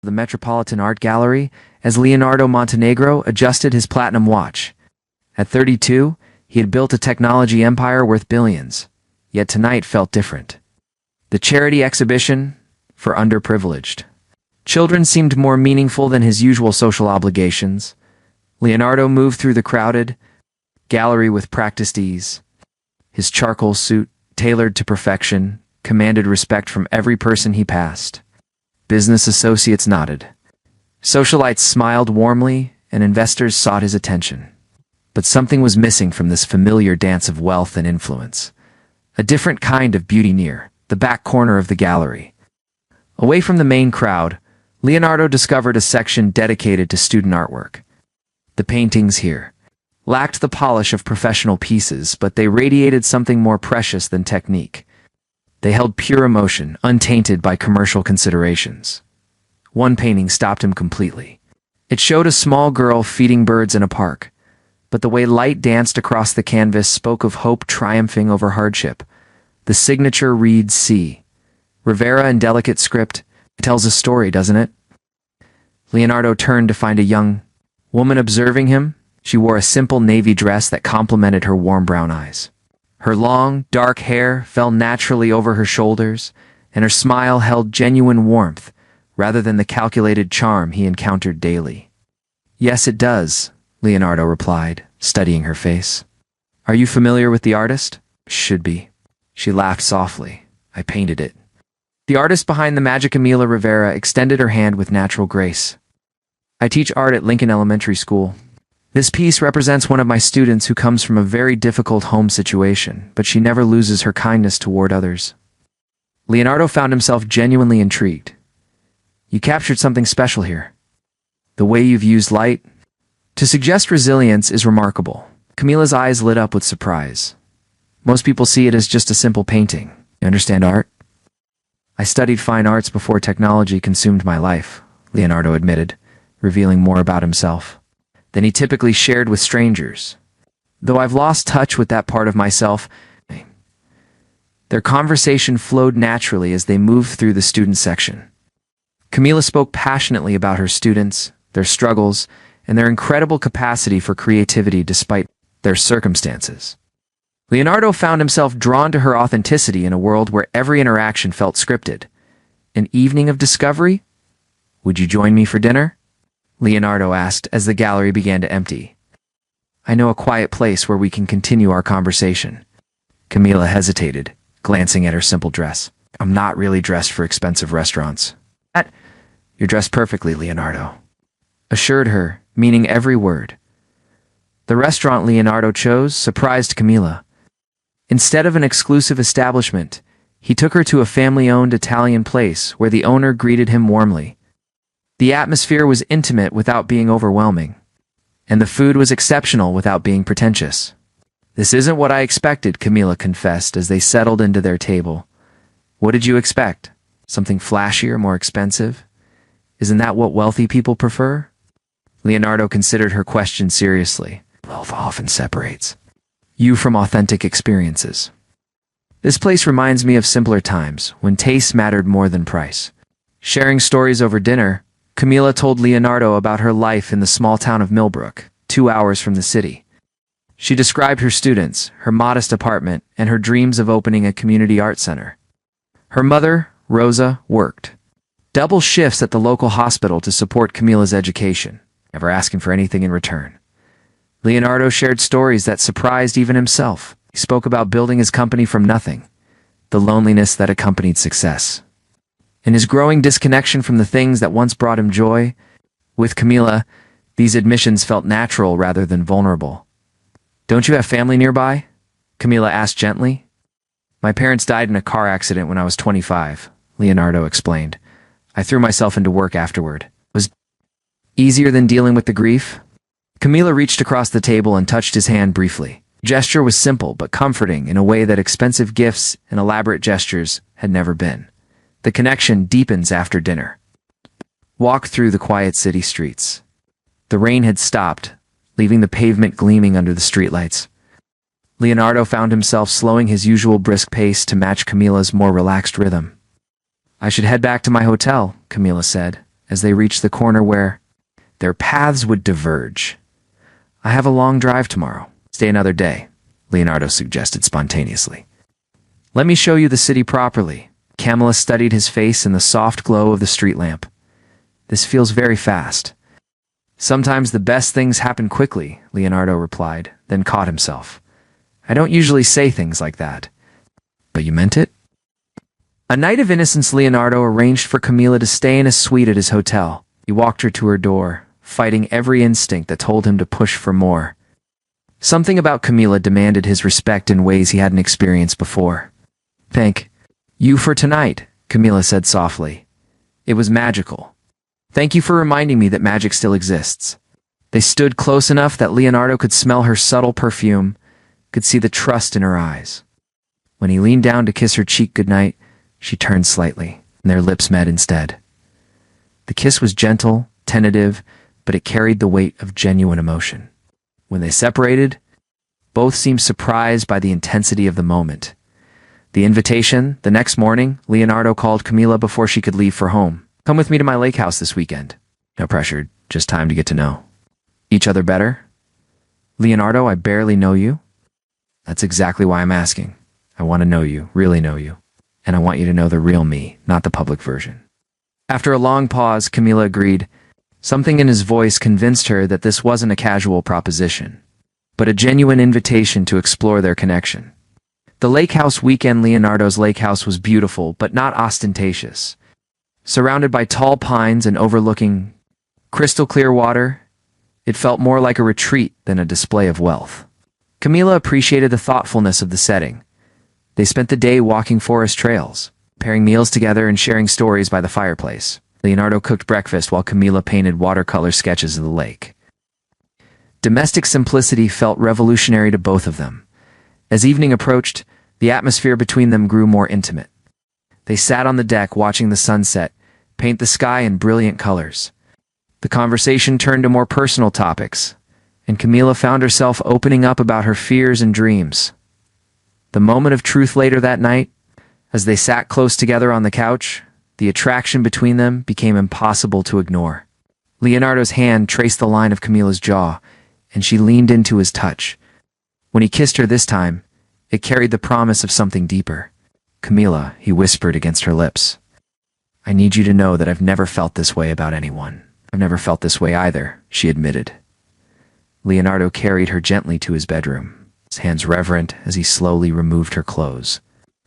The Metropolitan Art Gallery as Leonardo Montenegro adjusted his platinum watch. At 32, he had built a technology empire worth billions, yet tonight felt different. The charity exhibition for underprivileged children seemed more meaningful than his usual social obligations. Leonardo moved through the crowded gallery with practiced ease. His charcoal suit, tailored to perfection, commanded respect from every person he passed. Business associates nodded. Socialites smiled warmly, and investors sought his attention. But something was missing from this familiar dance of wealth and influence. A different kind of beauty near the back corner of the gallery. Away from the main crowd, Leonardo discovered a section dedicated to student artwork. The paintings here lacked the polish of professional pieces, but they radiated something more precious than technique. They held pure emotion, untainted by commercial considerations. One painting stopped him completely. It showed a small girl feeding birds in a park, but the way light danced across the canvas spoke of hope triumphing over hardship. The signature reads C. Rivera in delicate script. It tells a story, doesn't it? Leonardo turned to find a young woman observing him. She wore a simple navy dress that complemented her warm brown eyes. Her long, dark hair fell naturally over her shoulders, and her smile held genuine warmth, rather than the calculated charm he encountered daily. "Yes, it does," Leonardo replied, studying her face. "Are you familiar with the artist?" "Should be." She laughed softly. "I painted it." The artist behind the magic, Camila Rivera, extended her hand with natural grace. "I teach art at Lincoln Elementary School. This piece represents one of my students who comes from a very difficult home situation, but she never loses her kindness toward others." Leonardo found himself genuinely intrigued. "You captured something special here. The way you've used light to suggest resilience is remarkable." Camila's eyes lit up with surprise. "Most people see it as just a simple painting. You understand art?" "I studied fine arts before technology consumed my life," Leonardo admitted, revealing more about himself than he typically shared with strangers. "Though I've lost touch with that part of myself." Their conversation flowed naturally as they moved through the student section. Camila spoke passionately about her students, their struggles, and their incredible capacity for creativity despite their circumstances. Leonardo found himself drawn to her authenticity in a world where every interaction felt scripted. "An evening of discovery? Would you join me for dinner?" Leonardo asked as the gallery began to empty. "I know a quiet place where we can continue our conversation." Camila hesitated, glancing at her simple dress. "I'm not really dressed for expensive restaurants." "You're dressed perfectly," Leonardo assured her, meaning every word. The restaurant Leonardo chose surprised Camila. Instead of an exclusive establishment, he took her to a family-owned Italian place where the owner greeted him warmly. The atmosphere was intimate without being overwhelming, and the food was exceptional without being pretentious. "This isn't what I expected," Camila confessed as they settled into their table. "What did you expect? Something flashier, more expensive? Isn't that what wealthy people prefer?" Leonardo considered her question seriously. "Wealth often separates you from authentic experiences. This place reminds me of simpler times, when taste mattered more than price." Sharing stories over dinner, Camila told Leonardo about her life in the small town of Millbrook, 2 hours from the city. She described her students, her modest apartment, and her dreams of opening a community art center. Her mother, Rosa, worked double shifts at the local hospital to support Camila's education, never asking for anything in return. Leonardo shared stories that surprised even himself. He spoke about building his company from nothing, the loneliness that accompanied success, and his growing disconnection from the things that once brought him joy. With Camila, these admissions felt natural rather than vulnerable. "Don't you have family nearby?" Camila asked gently. "My parents died in a car accident when I was 25, Leonardo explained. "I threw myself into work afterward. It was easier than dealing with the grief." Camila reached across the table and touched his hand briefly. The gesture was simple but comforting in a way that expensive gifts and elaborate gestures had never been. The connection deepens after dinner. Walk through the quiet city streets. The rain had stopped, leaving the pavement gleaming under the streetlights. Leonardo found himself slowing his usual brisk pace to match Camila's more relaxed rhythm. "I should head back to my hotel," Camila said, as they reached the corner where their paths would diverge. "I have a long drive tomorrow. Stay another day," Leonardo suggested spontaneously. "Let me show you the city properly." Camilla studied his face in the soft glow of the street lamp. "This feels very fast." "Sometimes the best things happen quickly," Leonardo replied, then caught himself. "I don't usually say things like that." "But you meant it?" A night of innocence. Leonardo arranged for Camilla to stay in a suite at his hotel. He walked her to her door, fighting every instinct that told him to push for more. Something about Camilla demanded his respect in ways he hadn't experienced before. "Thank you for tonight," Camilla said softly. "It was magical. Thank you for reminding me that magic still exists." They stood close enough that Leonardo could smell her subtle perfume, could see the trust in her eyes. When he leaned down to kiss her cheek goodnight, she turned slightly, and their lips met instead. The kiss was gentle, tentative, but it carried the weight of genuine emotion. When they separated, both seemed surprised by the intensity of the moment. The invitation, the next morning, Leonardo called Camilla before she could leave for home. "Come with me to my lake house this weekend." "No pressure, just time to get to know each other better." "Leonardo, I barely know you." "That's exactly why I'm asking. I want to know you, really know you. And I want you to know the real me, not the public version." After a long pause, Camilla agreed. Something in his voice convinced her that this wasn't a casual proposition, but a genuine invitation to explore their connection. The lake house weekend. Leonardo's lake house was beautiful, but not ostentatious. Surrounded by tall pines and overlooking crystal clear water, it felt more like a retreat than a display of wealth. Camilla appreciated the thoughtfulness of the setting. They spent the day walking forest trails, preparing meals together and sharing stories by the fireplace. Leonardo cooked breakfast while Camilla painted watercolor sketches of the lake. Domestic simplicity felt revolutionary to both of them. As evening approached, the atmosphere between them grew more intimate. They sat on the deck watching the sunset paint the sky in brilliant colors. The conversation turned to more personal topics, and Camilla found herself opening up about her fears and dreams. The moment of truth later that night, as they sat close together on the couch, the attraction between them became impossible to ignore. Leonardo's hand traced the line of Camilla's jaw, and she leaned into his touch. When he kissed her this time, it carried the promise of something deeper. "Camilla," he whispered against her lips. "I need you to know that I've never felt this way about anyone." "I've never felt this way either," she admitted. Leonardo carried her gently to his bedroom, his hands reverent as he slowly removed her clothes.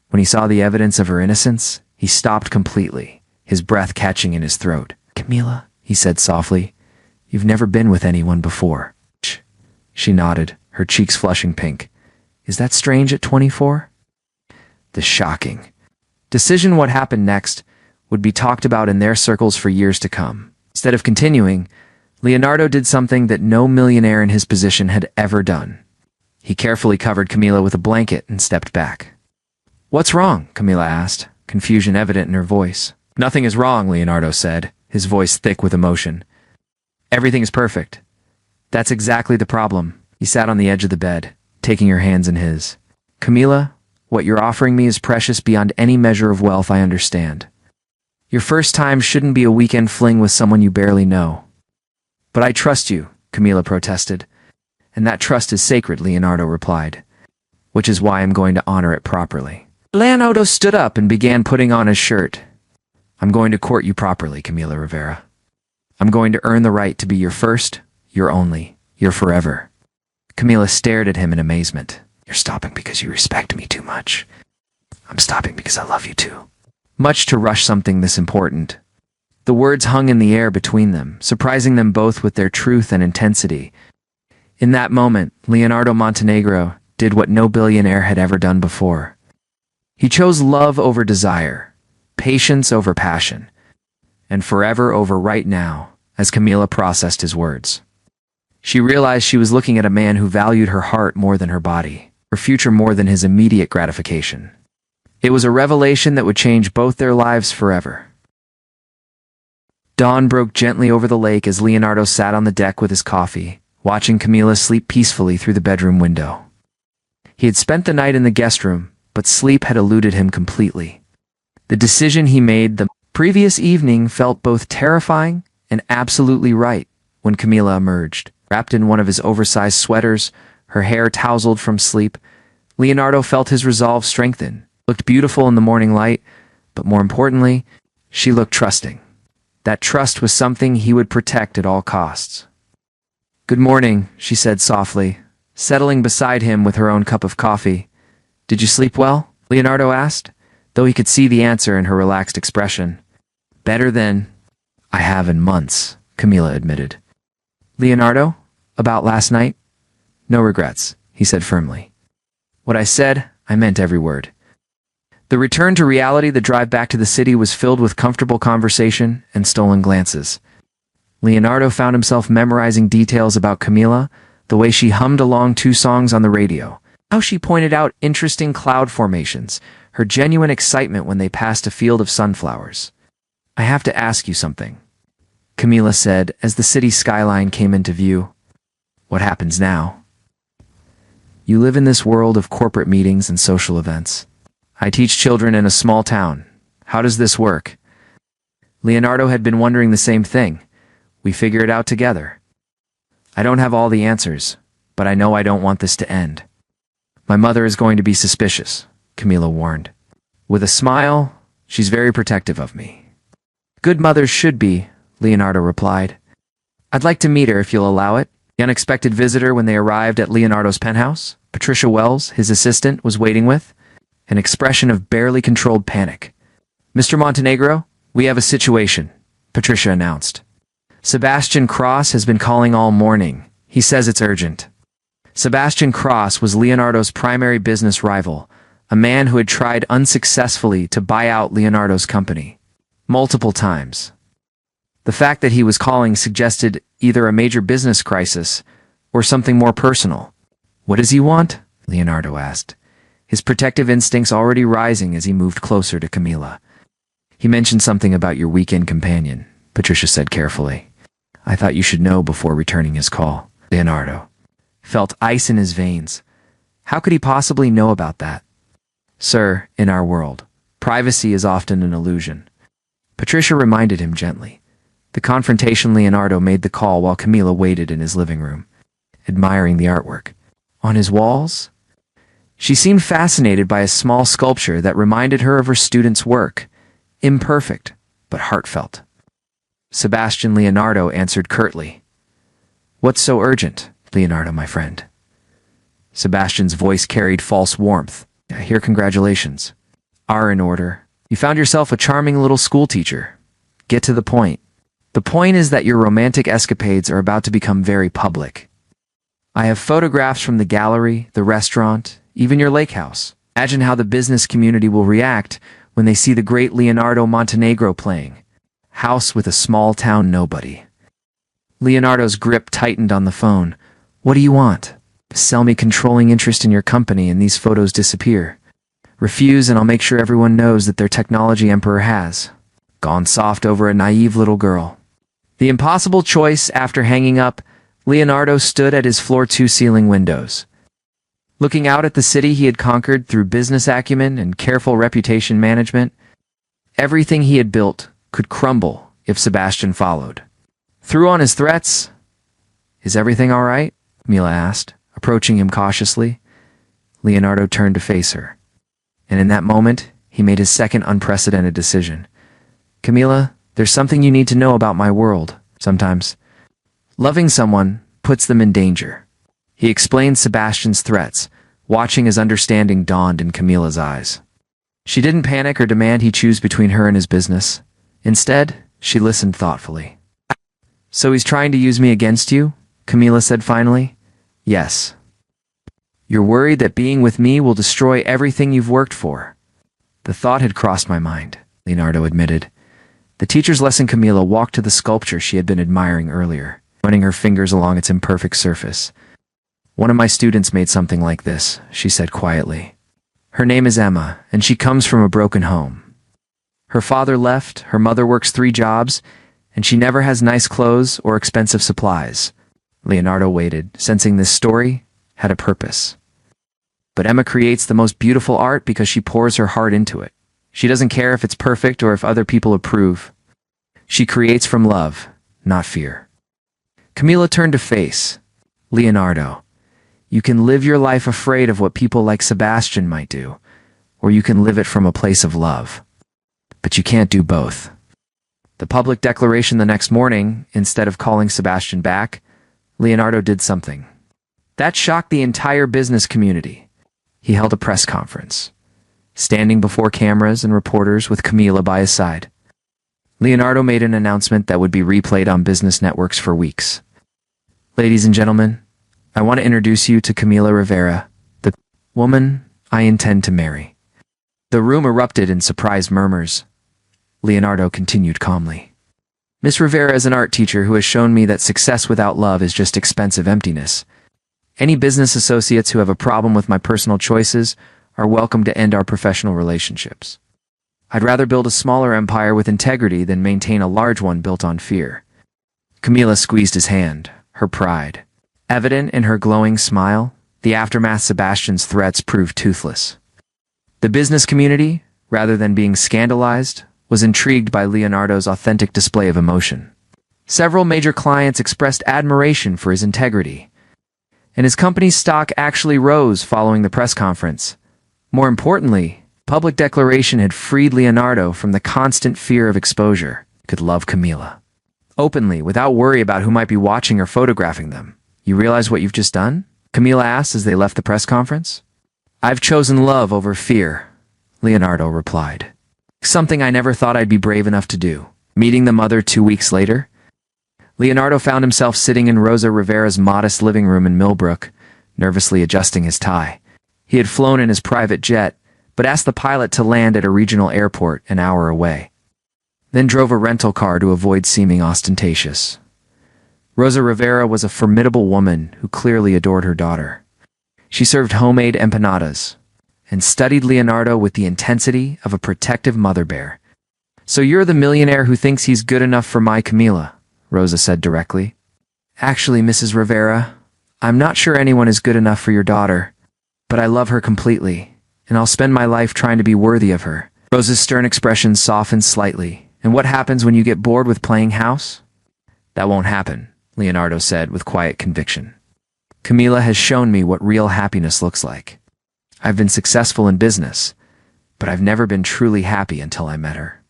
When he saw the evidence of her innocence, he stopped completely, his breath catching in his throat. "Camilla," he said softly, "you've never been with anyone before." She nodded, her cheeks flushing pink. "Is that strange at 24? The shocking decision. What happened next would be talked about in their circles for years to come. Instead of continuing, Leonardo did something that no millionaire in his position had ever done. He carefully covered Camilla with a blanket and stepped back. "What's wrong?" Camilla asked, confusion evident in her voice. "Nothing is wrong," Leonardo said, his voice thick with emotion. "Everything is perfect." "That's exactly the problem." He sat on the edge of the bed, taking her hands in his. "Camilla, what you're offering me is precious beyond any measure of wealth I understand. Your first time shouldn't be a weekend fling with someone you barely know." "But I trust you," Camilla protested. "And that trust is sacred," Leonardo replied, "which is why I'm going to honor it properly." Leonardo stood up and began putting on his shirt. "I'm going to court you properly, Camilla Rivera. I'm going to earn the right to be your first, your only, your forever." Camilla stared at him in amazement. "You're stopping because you respect me too much." "I'm stopping because I love you too." Much to rush something this important. The words hung in the air between them, surprising them both with their truth and intensity. In that moment, Leonardo Montenegro did what no billionaire had ever done before. He chose love over desire, patience over passion, and forever over right now, as Camilla processed his words. She realized she was looking at a man who valued her heart more than her body, her future more than his immediate gratification. It was a revelation that would change both their lives forever. Dawn broke gently over the lake as Leonardo sat on the deck with his coffee, watching Camilla sleep peacefully through the bedroom window. He had spent the night in the guest room, but sleep had eluded him completely. The decision he made the Previous evening felt both terrifying and absolutely right when Camila emerged. Wrapped in one of his oversized sweaters, her hair tousled from sleep, Leonardo felt his resolve strengthen. Looked beautiful in the morning light, but more importantly, she looked trusting. That trust was something he would protect at all costs. "Good morning," she said softly, settling beside him with her own cup of coffee. "Did you sleep well?" Leonardo asked, though he could see the answer in her relaxed expression. "Better than I have in months," Camila admitted. "Leonardo, about last night?" "No regrets," he said firmly. "What I said, I meant every word." The return to reality, the drive back to the city, was filled with comfortable conversation and stolen glances. Leonardo found himself memorizing details about Camila, the way she hummed along 2 songs on the radio, how she pointed out interesting cloud formations, her genuine excitement when they passed a field of sunflowers. "I have to ask you something," Camila said as the city skyline came into view. "What happens now?" "You live in this world of corporate meetings and social events. I teach children in a small town. How does this work?" Leonardo had been wondering the same thing. "We figure it out together." "I don't have all the answers, but I know I don't want this to end." "My mother is going to be suspicious," Camila warned. With a smile, "She's very protective of me." "Good mothers should be," Leonardo replied. "I'd like to meet her if you'll allow it." The unexpected visitor when they arrived at Leonardo's penthouse, Patricia Wells, his assistant, was waiting with an expression of barely controlled panic. "Mr. Montenegro, we have a situation," Patricia announced. "Sebastian Cross has been calling all morning. He says it's urgent." Sebastian Cross was Leonardo's primary business rival, a man who had tried unsuccessfully to buy out Leonardo's company multiple times. The fact that he was calling suggested either a major business crisis or something more personal. "What does he want?" Leonardo asked, his protective instincts already rising as he moved closer to Camila. "He mentioned something about your weekend companion," Patricia said carefully. "I thought you should know before returning his call." Leonardo felt ice in his veins. How could he possibly know about that? "Sir, in our world, privacy is often an illusion," Patricia reminded him gently. The confrontation. Leonardo made the call while Camila waited in his living room, admiring the artwork on his walls. She seemed fascinated by a small sculpture that reminded her of her student's work, imperfect but heartfelt. Sebastian Leonardo answered curtly. "What's so urgent, Leonardo, my friend?" Sebastian's voice carried false warmth. "I hear congratulations are in order. You found yourself a charming little schoolteacher. Get to the point." "The point is that your romantic escapades are about to become very public. I have photographs from the gallery, the restaurant, even your lake house. Imagine how the business community will react when they see the great Leonardo Montenegro playing house with a small-town nobody." Leonardo's grip tightened on the phone. "What do you want? Sell me controlling interest in your company and these photos disappear. Refuse and I'll make sure everyone knows that their technology emperor has gone soft over a naive little girl." The impossible choice. After hanging up, Leonardo stood at his floor 2 ceiling windows, looking out at the city he had conquered through business acumen and careful reputation management. Everything he had built could crumble if Sebastian followed through on his threats. "Is everything all right?" Mila asked, approaching him cautiously. Leonardo turned to face her, and in that moment, he made his second unprecedented decision. "Camila, there's something you need to know about my world. Sometimes loving someone puts them in danger." He explained Sebastian's threats, watching as understanding dawned in Camila's eyes. She didn't panic or demand he choose between her and his business. Instead, she listened thoughtfully. "So he's trying to use me against you?" Camila said finally. "Yes. You're worried that being with me will destroy everything you've worked for." "The thought had crossed my mind," Leonardo admitted. The teacher's lesson. Camila walked to the sculpture she had been admiring earlier, running her fingers along its imperfect surface. "One of my students made something like this," she said quietly. "Her name is Emma, and she comes from a broken home. Her father left, her mother works 3 jobs, and she never has nice clothes or expensive supplies." Leonardo waited, sensing this story had a purpose. "But Emma creates the most beautiful art because she pours her heart into it. She doesn't care if it's perfect or if other people approve. She creates from love, not fear. Camila turned to face Leonardo. You can live your life afraid of what people like Sebastian might do, or you can live it from a place of love. But you can't do both. The public declaration the next morning, instead of calling Sebastian back, Leonardo did something that shocked the entire business community. He held a press conference, standing before cameras and reporters with Camila by his side. Leonardo made an announcement that would be replayed on business networks for weeks. Ladies and gentlemen, I want to introduce you to Camila Rivera, the woman I intend to marry. The room erupted in surprised murmurs. Leonardo continued calmly. Miss Rivera is an art teacher who has shown me that success without love is just expensive emptiness. Any business associates who have a problem with my personal choices are welcome to end our professional relationships. I'd rather build a smaller empire with integrity than maintain a large one built on fear. Camila squeezed his hand, her pride evident in her glowing smile. The aftermath Sebastian's threats proved toothless. The business community, rather than being scandalized, was intrigued by Leonardo's authentic display of emotion. Several major clients expressed admiration for his integrity, and his company's stock actually rose following the press conference. More importantly, public declaration had freed Leonardo from the constant fear of exposure. He could love Camila openly, without worry about who might be watching or photographing them. You realize what you've just done? Camila asked as they left the press conference. I've chosen love over fear, Leonardo replied. Something I never thought I'd be brave enough to do. Meeting the mother 2 weeks later, Leonardo found himself sitting in Rosa Rivera's modest living room in Millbrook, nervously adjusting his tie. He had flown in his private jet, but asked the pilot to land at a regional airport an hour away, then drove a rental car to avoid seeming ostentatious. Rosa Rivera was a formidable woman who clearly adored her daughter. She served homemade empanadas and studied Leonardo with the intensity of a protective mother bear. So you're the millionaire who thinks he's good enough for my Camila, Rosa said directly. Actually, Mrs. Rivera, I'm not sure anyone is good enough for your daughter, but I love her completely, and I'll spend my life trying to be worthy of her. Rosa's stern expression softened slightly. And what happens when you get bored with playing house? That won't happen, Leonardo said with quiet conviction. Camila has shown me what real happiness looks like. I've been successful in business, but I've never been truly happy until I met her.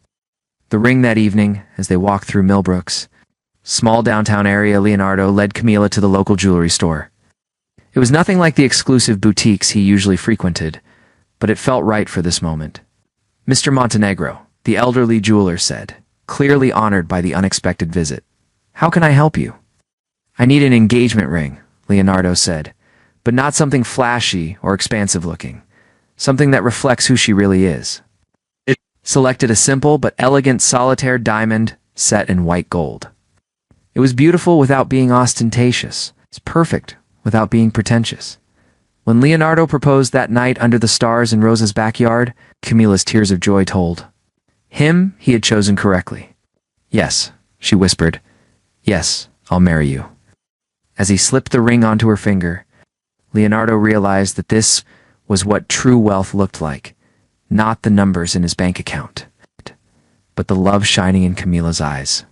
The ring that evening, as they walked through Millbrook's small downtown area, Leonardo led Camila to the local jewelry store. It was nothing like the exclusive boutiques he usually frequented, but it felt right for this moment. Mr. Montenegro, the elderly jeweler said, clearly honored by the unexpected visit. How can I help you? I need an engagement ring, Leonardo said, but not something flashy or expansive looking. Something that reflects who she really is. It selected a simple but elegant solitaire diamond set in white gold. It was beautiful without being ostentatious. It's perfect without being pretentious. When Leonardo proposed that night under the stars in Rosa's backyard, Camila's tears of joy told. Him he had chosen correctly. Yes, she whispered. Yes, I'll marry you. As he slipped the ring onto her finger, Leonardo realized that this was what true wealth looked like, not the numbers in his bank account, but the love shining in Camila's eyes.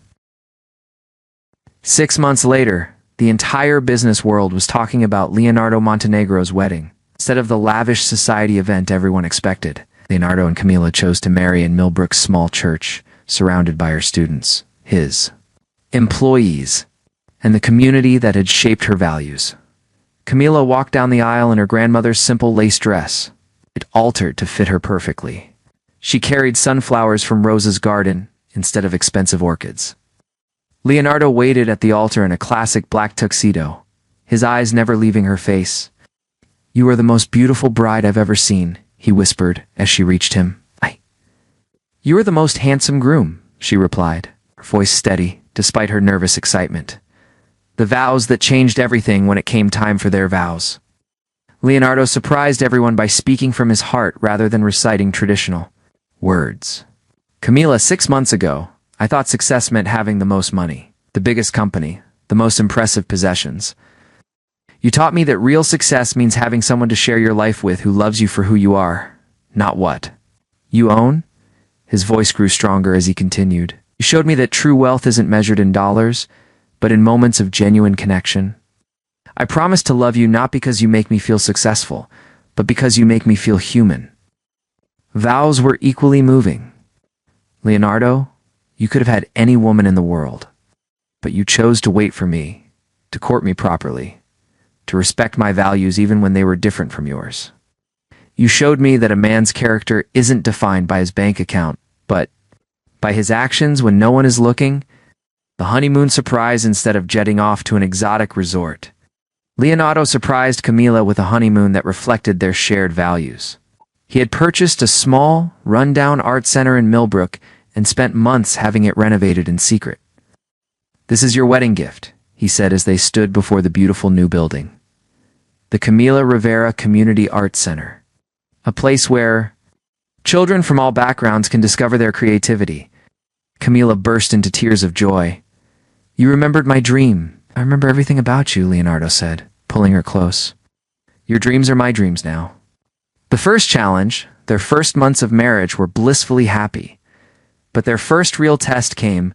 6 months later, the entire business world was talking about Leonardo Montenegro's wedding. Instead of the lavish society event everyone expected, Leonardo and Camila chose to marry in Millbrook's small church, surrounded by her students, his employees, and the community that had shaped her values. Camila walked down the aisle in her grandmother's simple lace dress. It altered to fit her perfectly. She carried sunflowers from Rosa's garden instead of expensive orchids. Leonardo waited at the altar in a classic black tuxedo, his eyes never leaving her face. You are the most beautiful bride I've ever seen, he whispered as she reached him. You are the most handsome groom, she replied, her voice steady despite her nervous excitement. The vows that changed everything when it came time for their vows. Leonardo surprised everyone by speaking from his heart rather than reciting traditional words. Camila, 6 months ago, I thought success meant having the most money, the biggest company, the most impressive possessions. You taught me that real success means having someone to share your life with who loves you for who you are, not what you own. His voice grew stronger as he continued. You showed me that true wealth isn't measured in dollars, but in moments of genuine connection. I promise to love you not because you make me feel successful, but because you make me feel human. Vows were equally moving. Leonardo, you could have had any woman in the world, but you chose to wait for me, to court me properly, to respect my values even when they were different from yours. You showed me that a man's character isn't defined by his bank account, but by his actions when no one is looking, the honeymoon surprise instead of jetting off to an exotic resort. Leonardo surprised Camila with a honeymoon that reflected their shared values. He had purchased a small, run-down art center in Millbrook and spent months having it renovated in secret. This is your wedding gift, he said as they stood before the beautiful new building. The Camila Rivera Community Arts Center. A place where children from all backgrounds can discover their creativity. Camila burst into tears of joy. You remembered my dream. I remember everything about you, Leonardo said, pulling her close. Your dreams are my dreams now. The first challenge, their first months of marriage, were blissfully happy. But their first real test came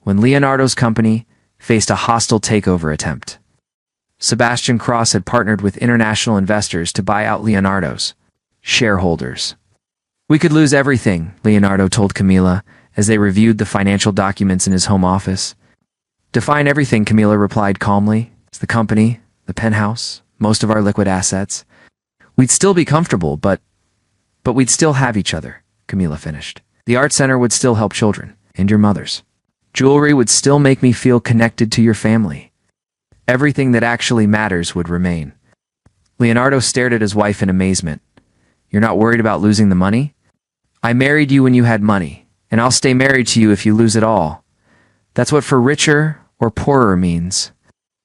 when Leonardo's company faced a hostile takeover attempt. Sebastian Cross had partnered with international investors to buy out Leonardo's shareholders. We could lose everything, Leonardo told Camila as they reviewed the financial documents in his home office. Define everything, Camila replied calmly. It's the company, the penthouse, most of our liquid assets. We'd still be comfortable, but we'd still have each other, Camila finished. The art center would still help children, and your mothers. Jewelry would still make me feel connected to your family. Everything that actually matters would remain. Leonardo stared at his wife in amazement. You're not worried about losing the money? I married you when you had money, and I'll stay married to you if you lose it all. That's what for richer or poorer means.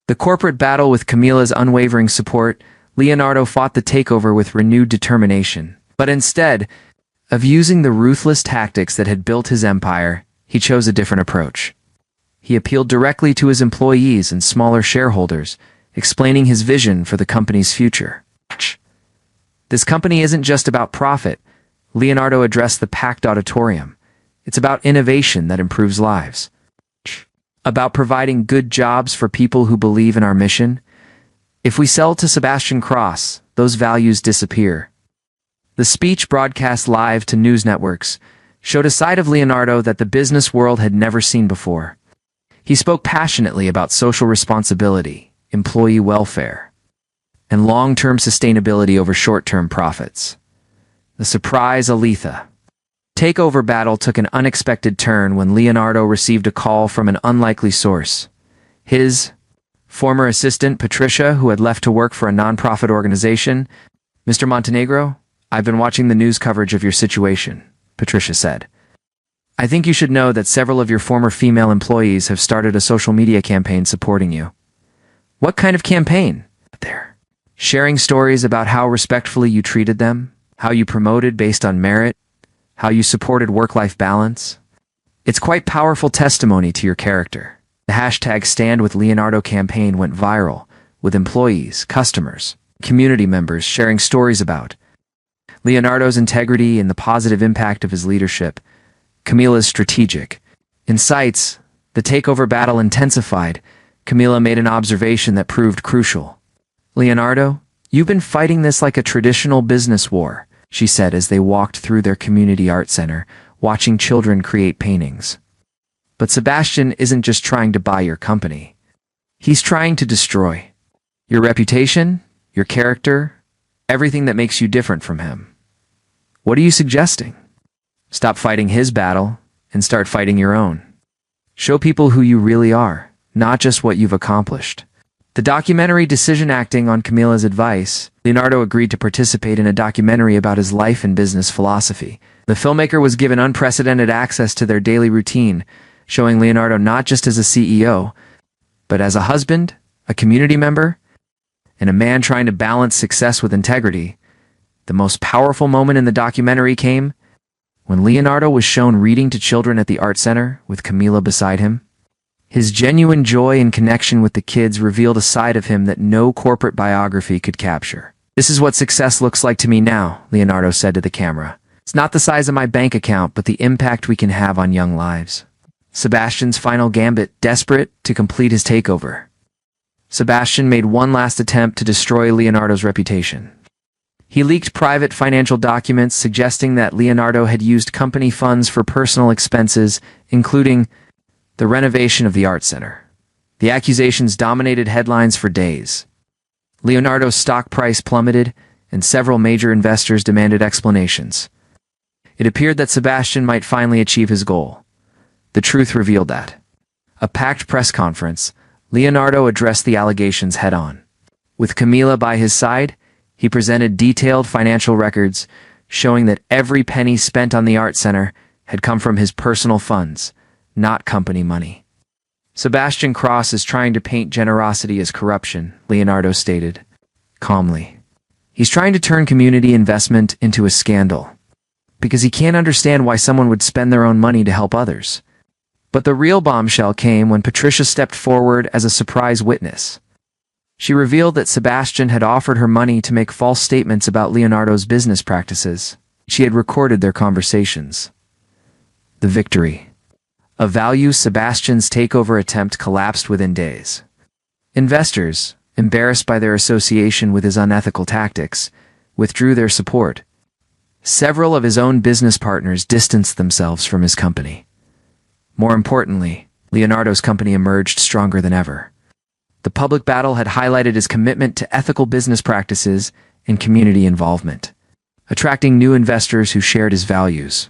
The corporate battle with Camila's unwavering support, Leonardo fought the takeover with renewed determination. But instead of using the ruthless tactics that had built his empire, he chose a different approach. He appealed directly to his employees and smaller shareholders, explaining his vision for the company's future. This company isn't just about profit, Leonardo addressed the packed auditorium. It's about innovation that improves lives. About providing good jobs for people who believe in our mission. If we sell to Sebastian Cross, those values disappear. The speech, broadcast live to news networks, showed a side of Leonardo that the business world had never seen before. He spoke passionately about social responsibility, employee welfare, and long-term sustainability over short-term profits. The surprise Aletha. Takeover battle took an unexpected turn when Leonardo received a call from an unlikely source. His former assistant, Patricia, who had left to work for a nonprofit organization. Mr. Montenegro, I've been watching the news coverage of your situation, Patricia said. I think you should know that several of your former female employees have started a social media campaign supporting you. What kind of campaign? There. Sharing stories about how respectfully you treated them, how you promoted based on merit, how you supported work-life balance. It's quite powerful testimony to your character. The hashtag Stand With Leonardo campaign went viral, with employees, customers, community members sharing stories about Leonardo's integrity and the positive impact of his leadership. Camila's strategic insights. The takeover battle intensified. Camila made an observation that proved crucial. Leonardo, you've been fighting this like a traditional business war, she said as they walked through their community art center, watching children create paintings. But Sebastian isn't just trying to buy your company. He's trying to destroy your reputation, your character, everything that makes you different from him. What are you suggesting? Stop fighting his battle and start fighting your own. Show people who you really are, not just what you've accomplished. The documentary Decision Acting on Camila's advice, Leonardo agreed to participate in a documentary about his life and business philosophy. The filmmaker was given unprecedented access to their daily routine, showing Leonardo not just as a CEO, but as a husband, a community member, and a man trying to balance success with integrity. The most powerful moment in the documentary came when Leonardo was shown reading to children at the art center with Camila beside him. His genuine joy and connection with the kids revealed a side of him that no corporate biography could capture. This is what success looks like to me now, Leonardo said to the camera. It's not the size of my bank account, but the impact we can have on young lives. Sebastian's final gambit, desperate to complete his takeover. Sebastian made one last attempt to destroy Leonardo's reputation. He leaked private financial documents suggesting that Leonardo had used company funds for personal expenses, including the renovation of the art center. The accusations dominated headlines for days. Leonardo's stock price plummeted, and several major investors demanded explanations. It appeared that Sebastian might finally achieve his goal. The truth revealed that. A packed press conference, Leonardo addressed the allegations head-on. With Camilla by his side, he presented detailed financial records showing that every penny spent on the art center had come from his personal funds, not company money. Sebastian Cross is trying to paint generosity as corruption, Leonardo stated, calmly. He's trying to turn community investment into a scandal, because he can't understand why someone would spend their own money to help others. But the real bombshell came when Patricia stepped forward as a surprise witness. She revealed that Sebastian had offered her money to make false statements about Leonardo's business practices. She had recorded their conversations. The victory. A value Sebastian's takeover attempt collapsed within days. Investors, embarrassed by their association with his unethical tactics, withdrew their support. Several of his own business partners distanced themselves from his company. More importantly, Leonardo's company emerged stronger than ever. The public battle had highlighted his commitment to ethical business practices and community involvement, attracting new investors who shared his values.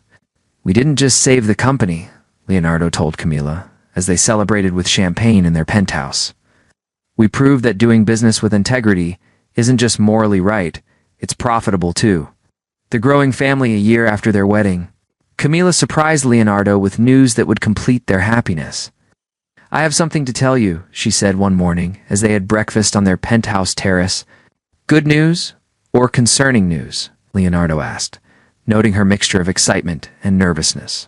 "We didn't just save the company," Leonardo told Camilla, as they celebrated with champagne in their penthouse. "We proved that doing business with integrity isn't just morally right, it's profitable too." The growing family a year after their wedding, Camilla surprised Leonardo with news that would complete their happiness. "I have something to tell you," she said one morning as they had breakfast on their penthouse terrace. "Good news or concerning news?" Leonardo asked, noting her mixture of excitement and nervousness.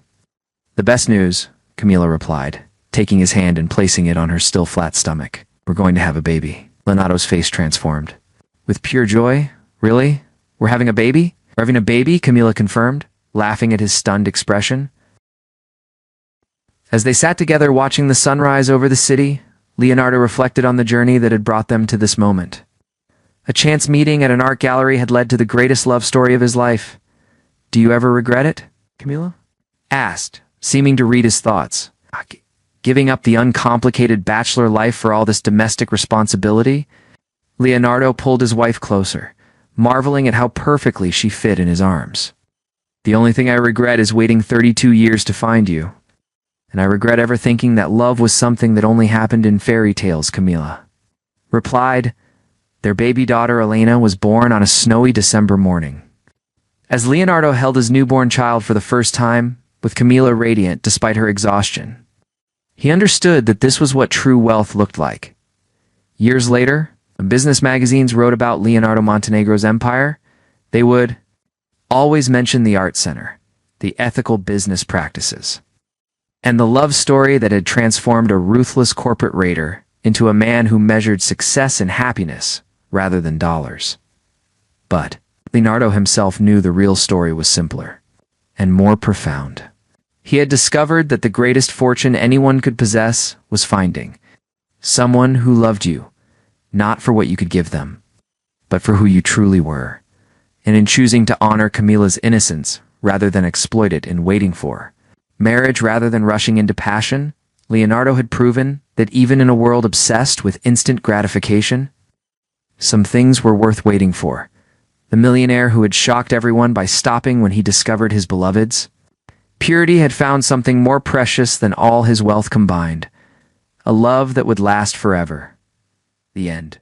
"The best news," Camilla replied, taking his hand and placing it on her still flat stomach. "We're going to have a baby." Leonardo's face transformed. With pure joy? "Really? We're having a baby?" "We're having a baby," Camilla confirmed, laughing at his stunned expression. As they sat together watching the sunrise over the city, Leonardo reflected on the journey that had brought them to this moment. A chance meeting at an art gallery had led to the greatest love story of his life. "Do you ever regret it?" Camilla asked, seeming to read his thoughts. Giving up the uncomplicated bachelor life for all this domestic responsibility? Leonardo pulled his wife closer, marveling at how perfectly she fit in his arms. "The only thing I regret is waiting 32 years to find you. And I regret ever thinking that love was something that only happened in fairy tales," Camilla replied. Their baby daughter Elena was born on a snowy December morning. As Leonardo held his newborn child for the first time, with Camilla radiant despite her exhaustion, he understood that this was what true wealth looked like. Years later, when business magazines wrote about Leonardo Montenegro's empire, they would always mention the art center, the ethical business practices, and the love story that had transformed a ruthless corporate raider into a man who measured success and happiness rather than dollars. But Leonardo himself knew the real story was simpler and more profound. He had discovered that the greatest fortune anyone could possess was finding someone who loved you, not for what you could give them, but for who you truly were. And in choosing to honor Camilla's innocence rather than exploit it in waiting for marriage rather than rushing into passion, Leonardo had proven that even in a world obsessed with instant gratification, some things were worth waiting for. The millionaire who had shocked everyone by stopping when he discovered his beloveds, purity had found something more precious than all his wealth combined, a love that would last forever. The end.